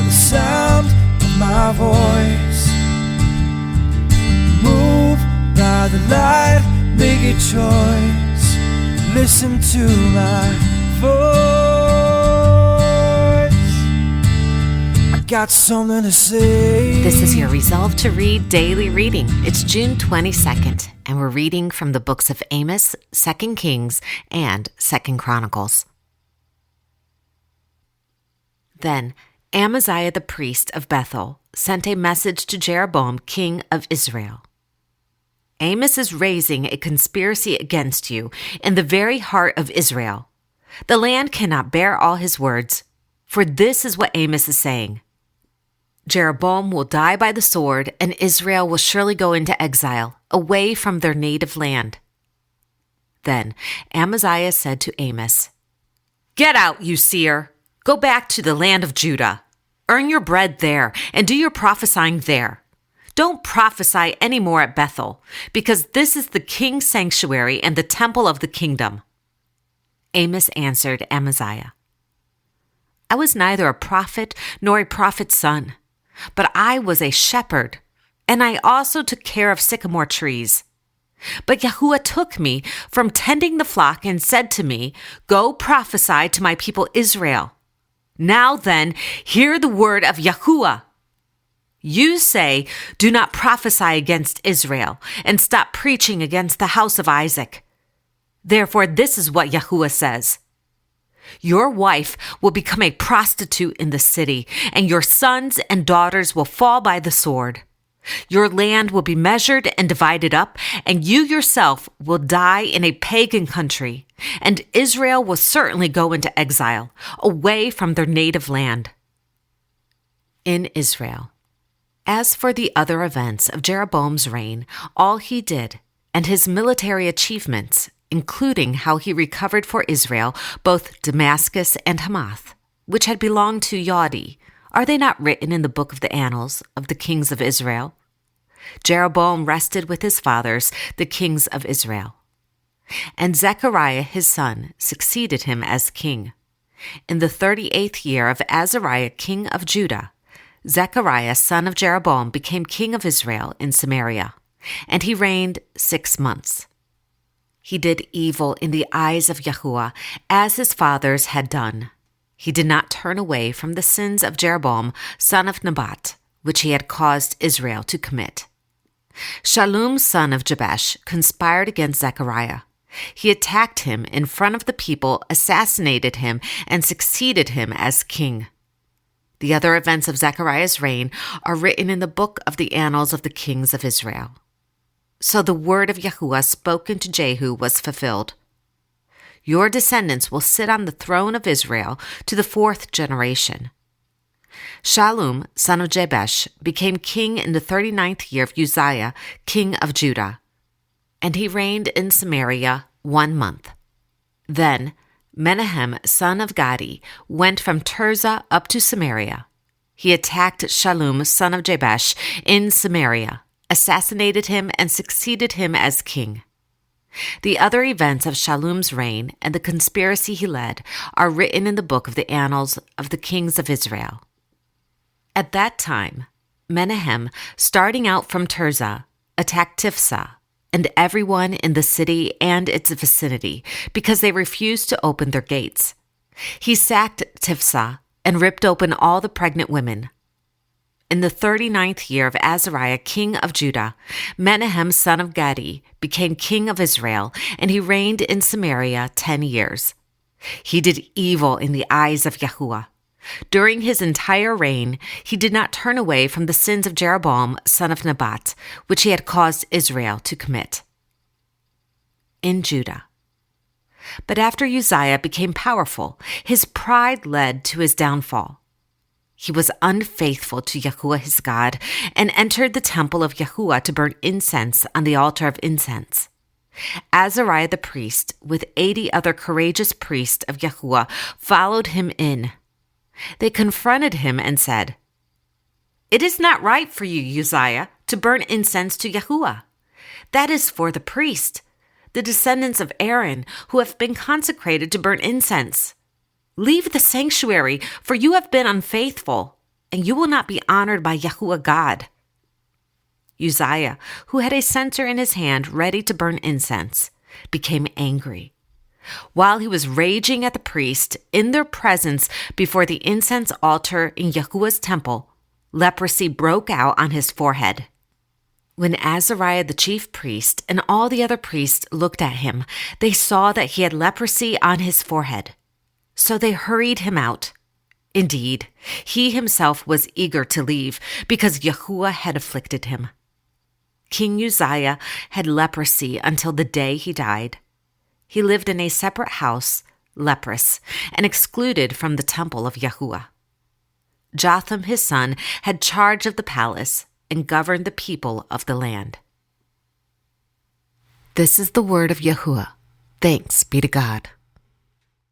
the sound of my voice. Move by the light, make a choice. Listen to my voice. I got something to say. This is your Resolve to Read daily reading. It's June 22nd, and we're reading from the books of Amos, 2 Kings, and 2 Chronicles. Then Amaziah the priest of Bethel sent a message to Jeroboam, king of Israel. Amos is raising a conspiracy against you in the very heart of Israel. The land cannot bear all his words, for this is what Amos is saying. Jeroboam will die by the sword, and Israel will surely go into exile, away from their native land. Then Amaziah said to Amos, "Get out, you seer! Go back to the land of Judah. Earn your bread there, and do your prophesying there. Don't prophesy anymore at Bethel, because this is the king's sanctuary and the temple of the kingdom." Amos answered Amaziah, "I was neither a prophet nor a prophet's son, but I was a shepherd, and I also took care of sycamore trees. But Yahuwah took me from tending the flock and said to me, 'Go prophesy to my people Israel.' Now then, hear the word of Yahuwah. You say, 'Do not prophesy against Israel, and stop preaching against the house of Isaac.' Therefore, this is what Yahuwah says. Your wife will become a prostitute in the city, and your sons and daughters will fall by the sword. Your land will be measured and divided up, and you yourself will die in a pagan country, and Israel will certainly go into exile, away from their native land." In Israel. As for the other events of Jeroboam's reign, all he did, and his military achievements, including how he recovered for Israel both Damascus and Hamath, which had belonged to Yodi, are they not written in the book of the annals of the kings of Israel? Jeroboam rested with his fathers, the kings of Israel. And Zechariah his son succeeded him as king. In the 38th year of Azariah king of Judah, Zechariah son of Jeroboam became king of Israel in Samaria, and he reigned 6 months. He did evil in the eyes of Yahuwah, as his fathers had done. He did not turn away from the sins of Jeroboam, son of Nebat, which he had caused Israel to commit. Shallum, son of Jabesh, conspired against Zechariah. He attacked him in front of the people, assassinated him, and succeeded him as king. The other events of Zechariah's reign are written in the book of the annals of the kings of Israel. So the word of Yahuwah spoken to Jehu was fulfilled. Your descendants will sit on the throne of Israel to the 4th generation. Shallum, son of Jabesh, became king in the 39th year of Uzziah, king of Judah, and he reigned in Samaria 1 month. Then Menahem, son of Gadi, went from Tirzah up to Samaria. He attacked Shallum, son of Jabesh, in Samaria, assassinated him, and succeeded him as king. The other events of Shallum's reign and the conspiracy he led are written in the book of the annals of the kings of Israel. At that time, Menahem, starting out from Tirzah, attacked Tifsah and everyone in the city and its vicinity because they refused to open their gates. He sacked Tifsah and ripped open all the pregnant women. In the 39th year of Azariah, king of Judah, Menahem, son of Gadi, became king of Israel, and he reigned in Samaria 10 years. He did evil in the eyes of Yahuwah. During his entire reign, he did not turn away from the sins of Jeroboam, son of Nebat, which he had caused Israel to commit. In Judah. But after Uzziah became powerful, his pride led to his downfall. He was unfaithful to Yahuwah his God and entered the temple of Yahuwah to burn incense on the altar of incense. Azariah the priest, with 80 other courageous priests of Yahuwah, followed him in. They confronted him and said, "It is not right for you, Uzziah, to burn incense to Yahuwah. That is for the priest, the descendants of Aaron, who have been consecrated to burn incense. Leave the sanctuary, for you have been unfaithful, and you will not be honored by Yahuwah God." Uzziah, who had a censer in his hand ready to burn incense, became angry. While he was raging at the priest in their presence before the incense altar in Yahuwah's temple, leprosy broke out on his forehead. When Azariah the chief priest and all the other priests looked at him, they saw that he had leprosy on his forehead. So they hurried him out. Indeed, he himself was eager to leave because Yahuwah had afflicted him. King Uzziah had leprosy until the day he died. He lived in a separate house, leprous, and excluded from the temple of Yahuwah. Jotham his son had charge of the palace and governed the people of the land. This is the word of Yahuwah. Thanks be to God.